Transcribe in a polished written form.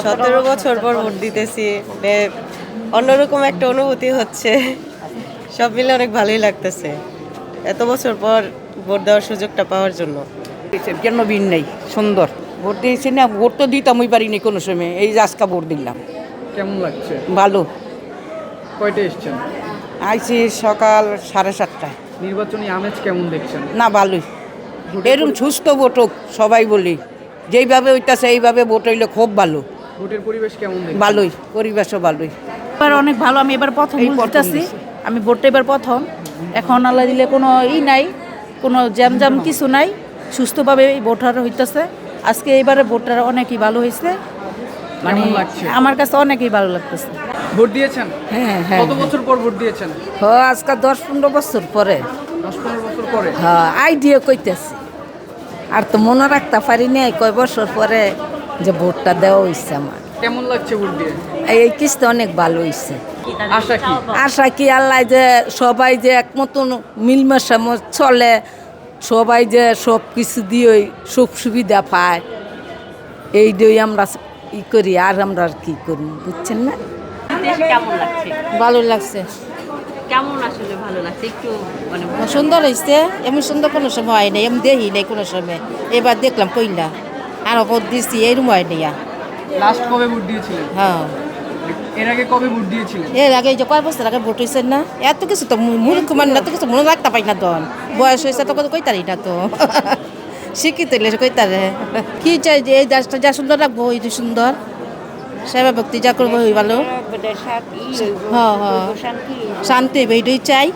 17 বছর পর ভোট দিতেছি, মানে অন্যরকম একটা অনুভূতি হচ্ছে। সব মিলে অনেক ভালোই লাগতেছে এত বছর পর ভোট দেওয়ার সুযোগটা পাওয়ার জন্য। কেন ভিন নেই, সুন্দর ভোট দিয়েছি না। ভোট তো দিতামই পারিনি কোনো সময়, এই যে আজকে ভোট দিলাম। কেমন লাগছে? ভালো। কয়টা এসছেন? আইছি সকাল 7:30টায়। নির্বাচনী আমেজ কেমন দেখছেন? না, ভালোই। এরকম সুস্থ ভোট হোক, সবাই বলি যেইভাবে হইতাছে এইভাবে ভোট হইলে খুব ভালো। ভোটের পরিবেশ কেমন দেখছেন? ভালোই, পরিবেশও ভালোই। এবার অনেক ভালো। আমি এবার প্রথম এই ভোট প্রথম দিতেছি। দিছি। আমি ভোটটা এবার প্রথম। এখন আল্লাহ দিলে কোনো নাই, কোনো জ্যাম কিছু নাই, সুস্থভাবে ভোটার হইতেছে। আজকে এবারে ভোটটা অনেকই ভালো হয়েছে, মানে কেমন লাগছে? আমার কাছে অনেকই ভালো লাগতেছে। ভোট দিয়েছেন? হ্যাঁ হ্যাঁ। কত বছর পর ভোট দিয়েছেন? আজকে 10-15 বছর পরে। 10-15 বছর পরে। হ্যাঁ, আইডিয়া কইতেছি। আর তো মনে রাখতে পারি নাই কয় বছর পরে যে ভোটটা দেওয়া হয়েছে আমার। কেমন লাগছে ভোট দিয়ে? এই কিস্তি অনেক ভালো হয়েছে। আশা কি? আশা কি আল্লাহ যে সবাই যে এক মতন মিলমাশা চলে, সবাই যে সব কিছু দিয়ে সুখ সুবিধা পায়, এই দিয়ে আমরা ই করি। আর আমরা আর কি করি, বুঝছেন না? দেশে কেমন লাগছে? ভালো লাগছে, কেমন আসলে ভালো লাগছে একটু মানে সুন্দর হয়েছে। এমন সুন্দর কোনো সময় হয় নাই, এমন দেখি নাই কোনো সময়। এবার দেখলাম কইলা আর ভোট দিচ্ছি, এইরকম হয় নাই। লাস্ট কবে ভোট দিয়েছিলেন? হ্যাঁ, এর আগে কবে ভোট দিয়েছিলেন? এর আগে এই যে কয় বছর আগে ভোট হয়েছে না, এত কিছু তো মূর্খ মানে এত কিছু মনে রাখতে পারি না। তখন বয়স হয়েছে তো কত কইতারি না তো। শিক্ষিত হইলে কইতারে কি চাই যে এই দেশটা যা সুন্দর রাখবো, ওই সুন্দর সেবা ভক্তি যা করবো ওই ভালো। হ্যাঁ হ্যাঁ, শান্তি এইটাই চাই।